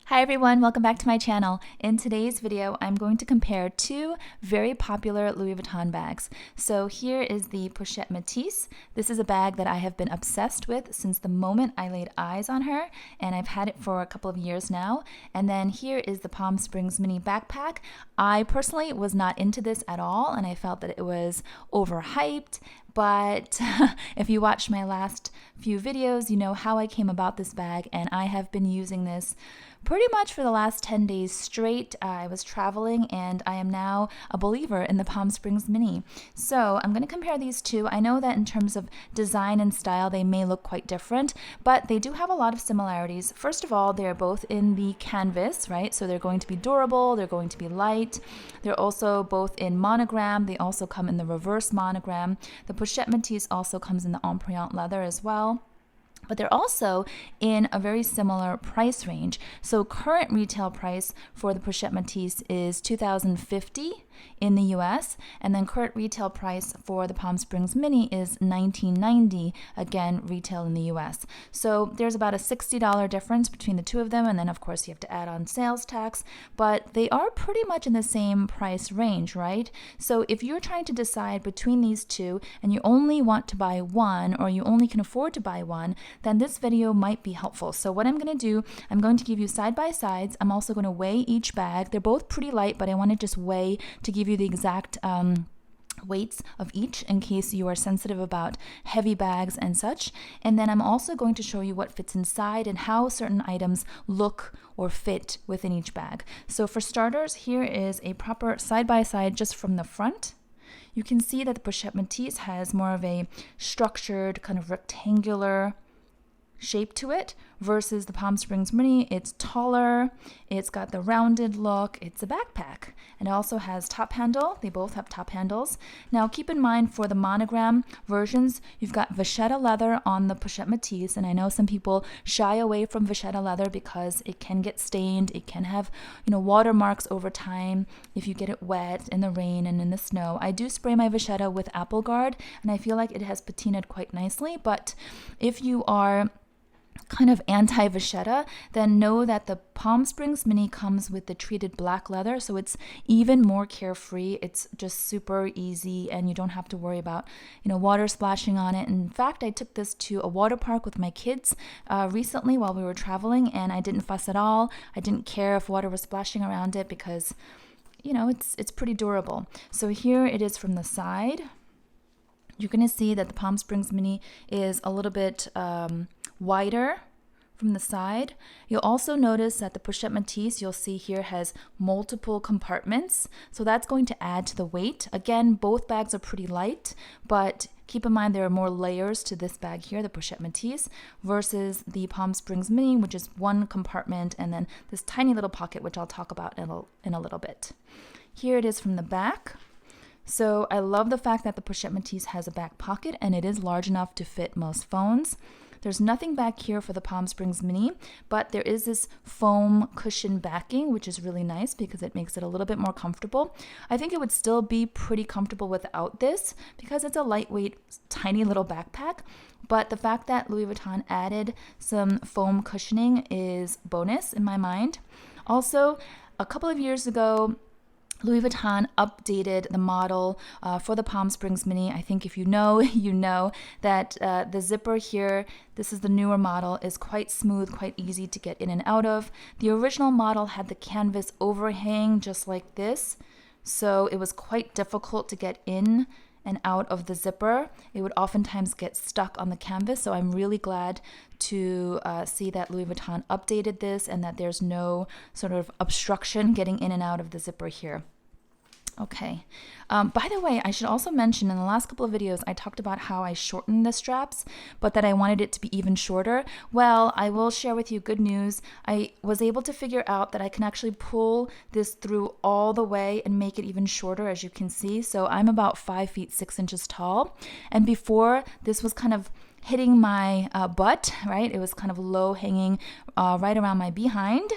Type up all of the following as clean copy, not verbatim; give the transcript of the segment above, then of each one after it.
Hi everyone, welcome back to my channel. In today's video, I'm going to compare two very popular Louis Vuitton bags. So here is the Pochette Métis. This is a bag that I have been obsessed with since the moment I laid eyes on her, and I've had it for a couple of years now. And then here is the Palm Springs mini backpack. I personally was not into this at all, and I felt that it was overhyped. But if you watched my last few videos, you know how I came about this bag, and I have been using this pretty much for the last 10 days straight. I was traveling and I am now a believer in the Palm Springs Mini. So I'm going to compare these two. I know that in terms of design and style, they may look quite different, but they do have a lot of similarities. First of all, they're both in the canvas, right? So they're going to be durable, they're going to be light. They're also both in monogram. They also come in the reverse monogram. The Pochette Métis also comes in the empreinte leather as well. But they're also in a very similar price range. So current retail price for the Pochette Métis is $2,050 in the US, and then current retail price for the Palm Springs Mini is $1,990, again retail in the US. So there's about a $60 difference between the two of them, and then of course you have to add on sales tax, but they are pretty much in the same price range, right? So if you're trying to decide between these two and you only want to buy one, or you only can afford to buy one, then this video might be helpful. So what I'm going to do, I'm going to give you side by sides. I'm also going to weigh each bag. They're both pretty light, but I want to just weigh to give you the exact weights of each in case you are sensitive about heavy bags and such. And then I'm also going to show you what fits inside and how certain items look or fit within each bag. So for starters, here is a proper side-by-side just from the front. You can see that the Pochette Métis has more of a structured kind of rectangular shape to it versus the Palm Springs Mini. It's taller, it's got the rounded look, it's a backpack, and it also has top handle. They both have top handles. Now keep in mind for the monogram versions, you've got vachetta leather on the Pochette Métis, and I know some people shy away from vachetta leather because it can get stained, it can have, you know, watermarks over time if you get it wet in the rain and in the snow. I do spray my vachetta with apple guard, and I feel like it has patinaed quite nicely, but if you are kind of anti-vachetta, then know that the Palm Springs Mini comes with the treated black leather, so it's even more carefree. It's just super easy, and you don't have to worry about, you know, water splashing on it. In fact, I took this to a water park with my kids recently while we were traveling, and I didn't fuss at all. I didn't care if water was splashing around it because, you know, it's pretty durable. So here it is from the side. You're going to see that the Palm Springs Mini is a little bit wider from the side. You'll also notice that the Pochette Métis, you'll see here, has multiple compartments, so that's going to add to the weight. Again, both bags are pretty light, but keep in mind there are more layers to this bag here, the Pochette Métis, versus the Palm Springs Mini, which is one compartment, and then this tiny little pocket, which I'll talk about in a little bit. Here it is from the back. So I love the fact that the Pochette Métis has a back pocket, and it is large enough to fit most phones. There's nothing back here for the Palm Springs Mini, but there is this foam cushion backing, which is really nice because it makes it a little bit more comfortable. I think it would still be pretty comfortable without this because it's a lightweight, tiny little backpack. But the fact that Louis Vuitton added some foam cushioning is bonus in my mind. Also, a couple of years ago, Louis Vuitton updated the model for the Palm Springs Mini. I think if you know, you know that the zipper here, this is the newer model, is quite smooth, quite easy to get in and out of. The original model had the canvas overhang just like this, so it was quite difficult to get in and out of the zipper. It would oftentimes get stuck on the canvas, so I'm really glad to see that Louis Vuitton updated this and that there's no sort of obstruction getting in and out of the zipper here. Okay. By the way, I should also mention in the last couple of videos, I talked about how I shortened the straps, but that I wanted it to be even shorter. Well, I will share with you good news. I was able to figure out that I can actually pull this through all the way and make it even shorter, as you can see. So I'm about 5 feet 6 inches tall. And before, this was kind of hitting my butt, right? It was kind of low hanging right around my behind.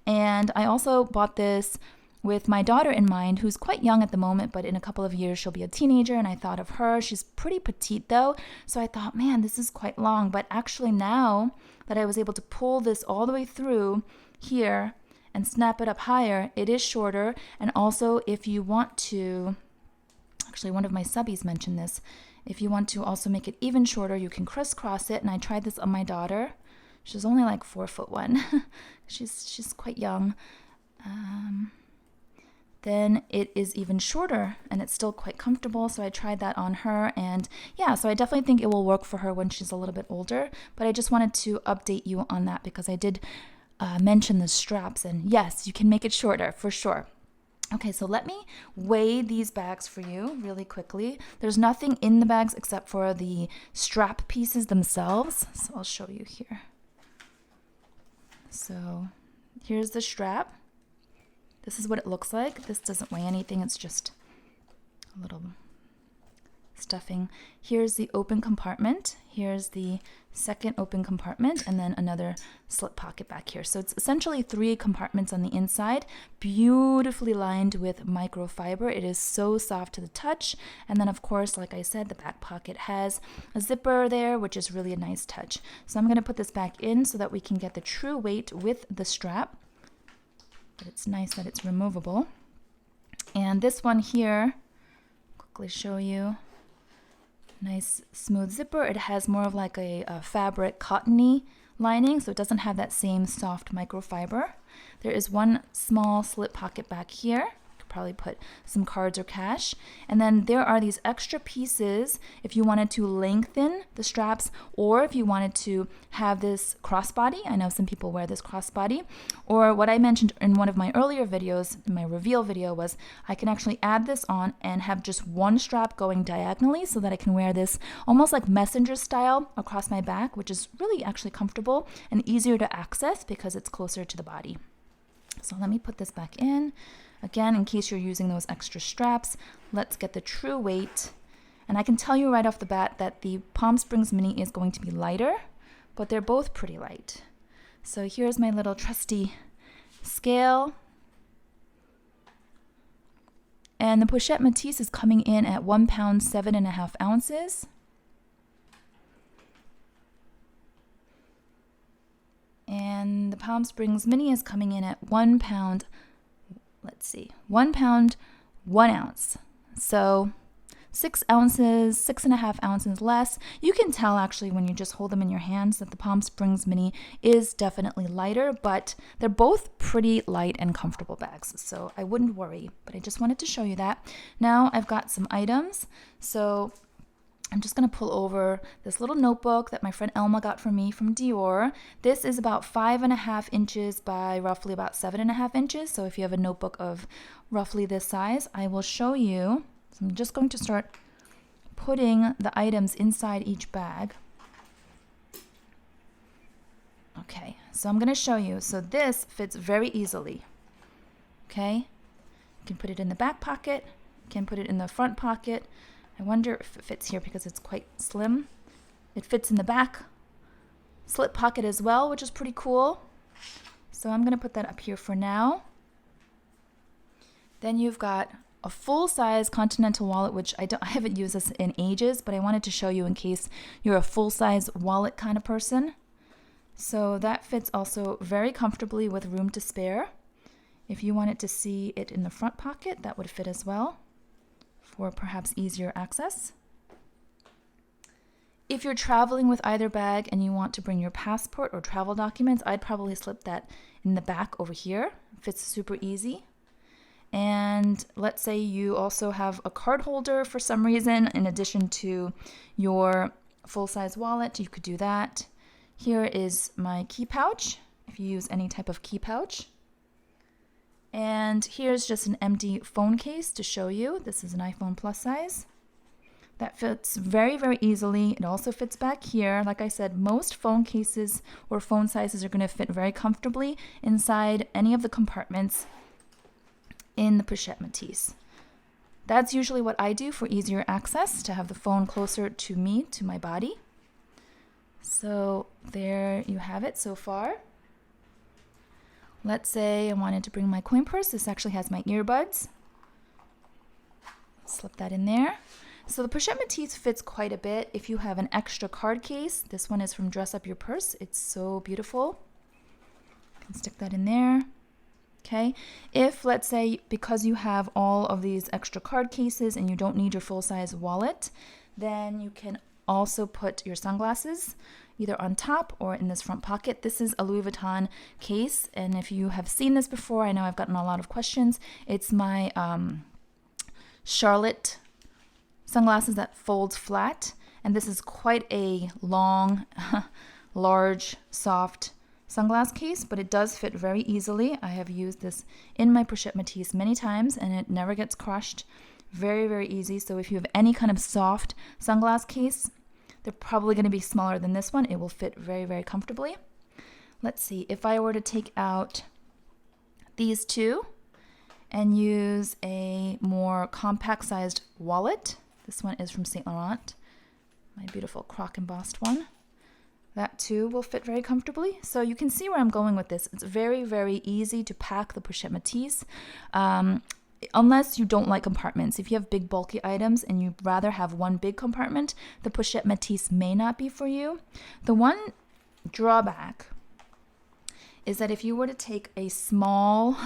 And I also bought this with my daughter in mind, who's quite young at the moment, but in a couple of years she'll be a teenager, and I thought of her. She's pretty petite though, so I thought, man, this is quite long. But actually now that I was able to pull this all the way through here and snap it up higher, it is shorter. And also, if you want to, actually one of my subbies mentioned this, if you want to also make it even shorter, you can crisscross it. And I tried this on my daughter. She's only like 4'1". she's quite young. Then it is even shorter and it's still quite comfortable. So I tried that on her, and yeah, so I definitely think it will work for her when she's a little bit older. But I just wanted to update you on that because I did mention the straps, and yes, you can make it shorter for sure. Okay, so let me weigh these bags for you really quickly. There's nothing in the bags except for the strap pieces themselves. So I'll show you here. So here's the strap. This is what it looks like. This doesn't weigh anything. It's just a little stuffing. Here's the open compartment. Here's the second open compartment, and then another slip pocket back here. So it's essentially 3 compartments on the inside, beautifully lined with microfiber. It is so soft to the touch. And then of course, like I said, the back pocket has a zipper there, which is really a nice touch. So I'm going to put this back in so that we can get the true weight with the strap. But it's nice that it's removable. And this one here, quickly show you. Nice smooth zipper. It has more of like a fabric cottony lining, so it doesn't have that same soft microfiber. There is one small slip pocket back here. Could probably put some cards or cash. And then there are these extra pieces if you wanted to lengthen the straps, or if you wanted to have this crossbody. I know some people wear this crossbody. Or what I mentioned in one of my earlier videos, my reveal video, was I can actually add this on and have just one strap going diagonally so that I can wear this almost like messenger style across my back, which is really actually comfortable and easier to access because it's closer to the body. So let me put this back in. Again, in case you're using those extra straps, let's get the true weight. And I can tell you right off the bat that the Palm Springs Mini is going to be lighter, but they're both pretty light. So here's my little trusty scale. And the Pochette Métis is coming in at 1 pound 7.5 ounces. And the Palm Springs Mini is coming in at 1 pound, 1 pound 1 ounce. So 6 ounces, 6.5 ounces less. You can tell actually when you just hold them in your hands that the Palm Springs Mini is definitely lighter, but they're both pretty light and comfortable bags. So I wouldn't worry, but I just wanted to show you that. Now I've got some items. So I'm just going to pull over this little notebook that my friend Elma got for me from Dior. This is about 5.5 inches by roughly about 7.5 inches. So if you have a notebook of roughly this size, I will show you. So I'm just going to start putting the items inside each bag. Okay, so I'm going to show you. So this fits very easily. Okay, you can put it in the back pocket, you can put it in the front pocket. I wonder if it fits here because it's quite slim. It fits in the back slip pocket as well, which is pretty cool. So I'm going to put that up here for now. Then you've got a full-size Continental wallet, which I haven't used this in ages, but I wanted to show you in case you're a full-size wallet kind of person. So that fits also very comfortably with room to spare. If you wanted to see it in the front pocket, that would fit as well for perhaps easier access. If you're traveling with either bag and you want to bring your passport or travel documents, I'd probably slip that in the back over here. It fits super easy. And let's say you also have a card holder for some reason in addition to your full-size wallet, you could do that. Here is my key pouch, if you use any type of key pouch. And here's just an empty phone case to show you. This is an iPhone Plus size. That fits very, very easily. It also fits back here. Like I said, most phone cases or phone sizes are going to fit very comfortably inside any of the compartments in the Pochette Métis. That's usually what I do for easier access, to have the phone closer to me, to my body. So there you have it so far. let's say I wanted to bring my coin purse. This actually has my earbuds. Slip that in there. So the Pochette Métis fits quite a bit. If you have an extra card case, this one is from Dress Up Your Purse. It's so beautiful. You can stick that in there. Okay. If, let's say, because you have all of these extra card cases and you don't need your full-size wallet, then you can also put your sunglasses either on top or in this front pocket. This is a Louis Vuitton case, and if you have seen this before, I know I've gotten a lot of questions. It's my Charlotte sunglasses that folds flat, and this is quite a long, large, soft sunglass case, but it does fit very easily. I have used this in my Pochette Métis many times, and it never gets crushed. Very, very easy. So if you have any kind of soft sunglass case, they're probably going to be smaller than this one. It will fit very, very comfortably. Let's see, if I were to take out these two and use a more compact sized wallet, this one is from Saint Laurent, my beautiful croc embossed one. That too will fit very comfortably. So you can see where I'm going with this. It's very, very easy to pack the Pochette Métis. Unless you don't like compartments. If you have big bulky items and you'd rather have one big compartment, the Pochette Métis may not be for you. The one drawback is that if you were to take a small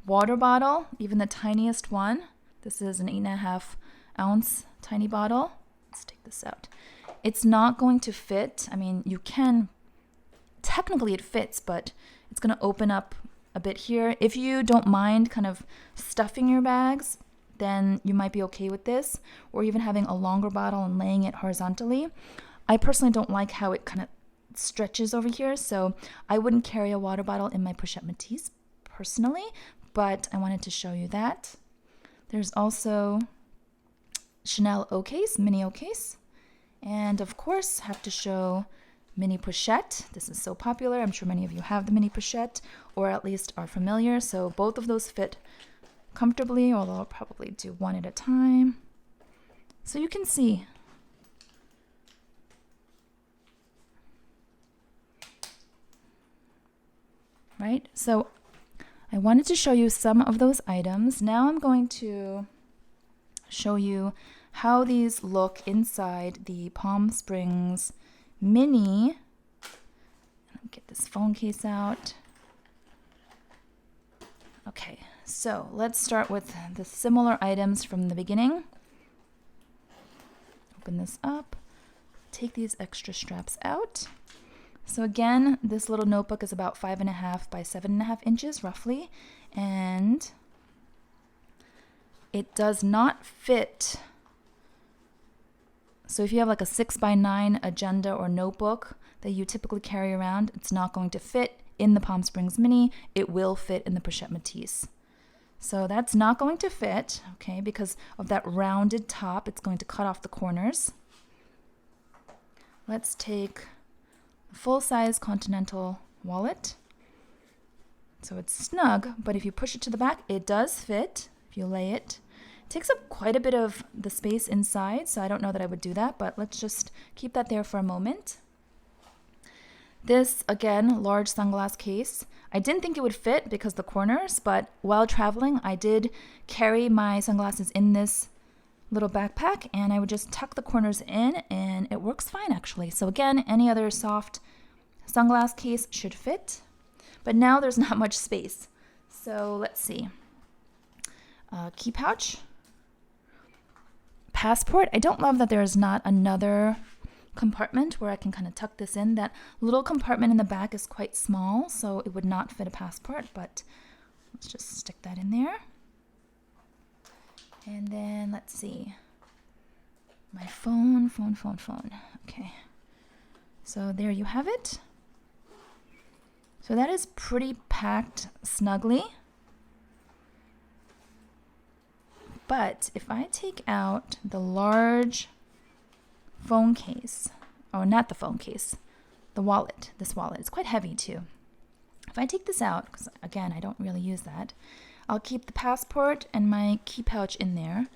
water bottle, even the tiniest one, this is an 8.5 ounce tiny bottle. Let's take this out. It's not going to fit. I mean, you can, technically it fits, but it's going to open up a bit here. If you don't mind kind of stuffing your bags, then you might be okay with this, or even having a longer bottle and laying it horizontally. I personally don't like how it kind of stretches over here, so I wouldn't carry a water bottle in my Pochette Métis personally, but I wanted to show you that. There's also Chanel O case, mini O case, and of course have to show mini pochette. This is so popular. I'm sure many of you have the mini pochette or at least are familiar. So both of those fit comfortably, although I'll probably do one at a time. So you can see. Right? So I wanted to show you some of those items. Now I'm going to show you how these look inside the Palm Springs Mini. Let me get this phone case out. Okay, so let's start with the similar items from the beginning. Open this up, take these extra straps out. So again, this little notebook is about 5.5 by 7.5 inches roughly, and it does not fit. So if you have like a 6 by 9 agenda or notebook that you typically carry around, it's not going to fit in the Palm Springs Mini. It will fit in the Pochette Métis. So that's not going to fit, okay, because of that rounded top. It's going to cut off the corners. Let's take a full-size Continental wallet. So it's snug, but if you push it to the back, it does fit. If you lay it, takes up quite a bit of the space inside, so I don't know that I would do that, but let's just keep that there for a moment. This, again, large sunglass case. I didn't think it would fit because the corners, but while traveling, I did carry my sunglasses in this little backpack, and I would just tuck the corners in, and it works fine, actually. So again, any other soft sunglass case should fit, but now there's not much space. So let's see. Key pouch. Passport. I don't love that there is not another compartment where I can kind of tuck this in. That little compartment in the back is quite small, so it would not fit a passport, but let's just stick that in there. And then let's see. My phone. Okay. So there you have it. So that is pretty packed snugly. But if I take out the large phone case, oh, not the phone case, the wallet, this wallet, it's quite heavy too. If I take this out, because again, I don't really use that, I'll keep the passport and my key pouch in there.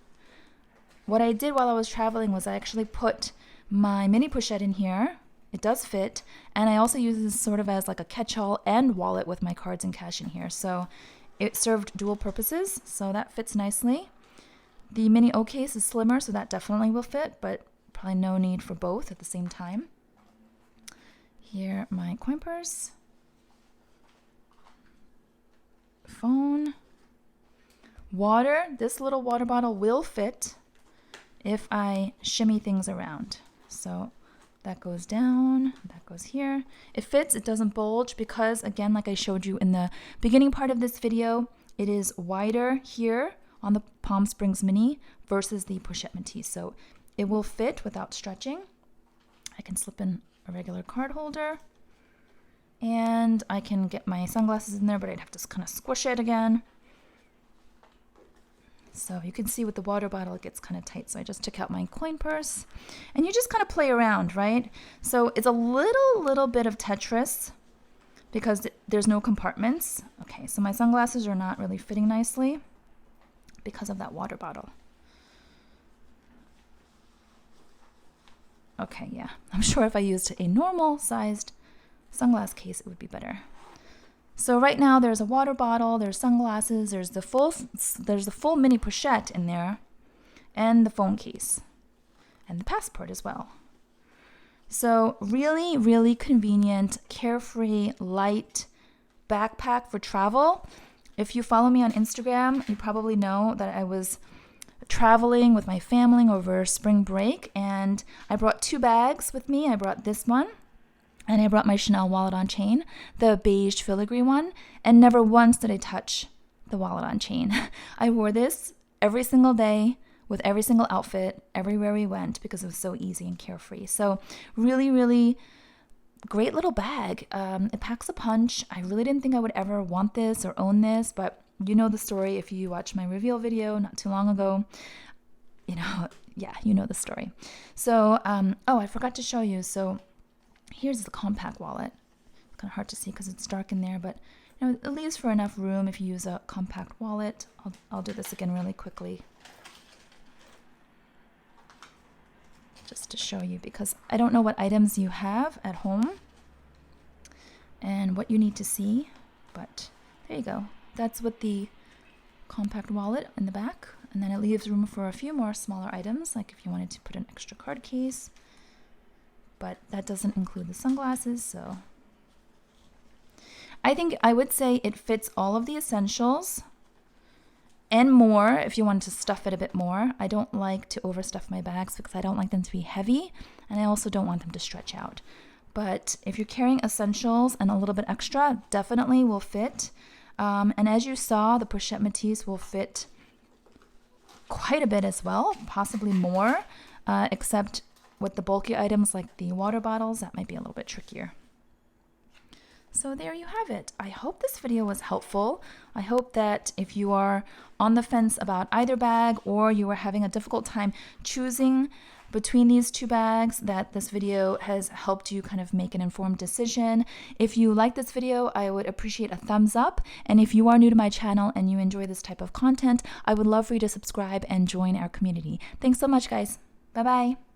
What I did while I was traveling was I actually put my mini pochette in here It does fit, and I also use this sort of as like a catch-all and wallet with my cards and cash in here. So it served dual purposes, so that fits nicely. The mini O case is slimmer, so that definitely will fit, but probably no need for both at the same time. Here, my coin purse, phone, water. This little water bottle will fit if I shimmy things around. So that goes down, that goes here. It fits, it doesn't bulge because, again, like I showed you in the beginning part of this video, it is wider here on the Palm Springs Mini versus the Pochette Métis. So it will fit without stretching. I can slip in a regular card holder, and I can get my sunglasses in there, but I'd have to kind of squish it again. So you can see with the water bottle, it gets kind of tight. So I just took out my coin purse, and you just kind of play around, right? So it's a little bit of Tetris because there's no compartments. Okay, so my sunglasses are not really fitting nicely because of that water bottle. Okay, yeah, I'm sure if I used a normal sized sunglass case, it would be better. So right now there's a water bottle, there's sunglasses, there's the full mini pochette in there, and the phone case, and the passport as well. So really convenient, carefree, light backpack for travel. If you follow me on Instagram, you probably know that I was traveling with my family over spring break, and I brought 2 bags with me. I brought this one, and I brought my Chanel wallet on chain, the beige filigree one, and never once did I touch the wallet on chain. I wore this every single day with every single outfit, everywhere we went, because it was so easy and carefree. So really great little bag. It packs a punch. I really didn't think I would ever want this or own this, but you know the story if you watched my reveal video not too long ago. You know the story. So, oh, I forgot to show you. So here's the compact wallet. It's kind of hard to see because it's dark in there, but you know, it leaves for enough room if you use a compact wallet. I'll do this again really quickly, just to show you, because I don't know what items you have at home and what you need to see, but there you go. That's with the compact wallet in the back, and then it leaves room for a few more smaller items, like if you wanted to put an extra card case, but that doesn't include the sunglasses. So I think I would say it fits all of the essentials and more if you wanted to stuff it a bit more. I don't like to overstuff my bags because I don't like them to be heavy, and I also don't want them to stretch out. But if you're carrying essentials and a little bit extra, definitely will fit. And as you saw, the Pochette Métis will fit quite a bit as well, possibly more, except with the bulky items like the water bottles, that might be a little bit trickier. So there you have it. I hope this video was helpful. I hope that if you are on the fence about either bag, or you are having a difficult time choosing between these 2 bags, that this video has helped you kind of make an informed decision. If you like this video, I would appreciate a thumbs up. And if you are new to my channel and you enjoy this type of content, I would love for you to subscribe and join our community. Thanks so much, guys. Bye-bye.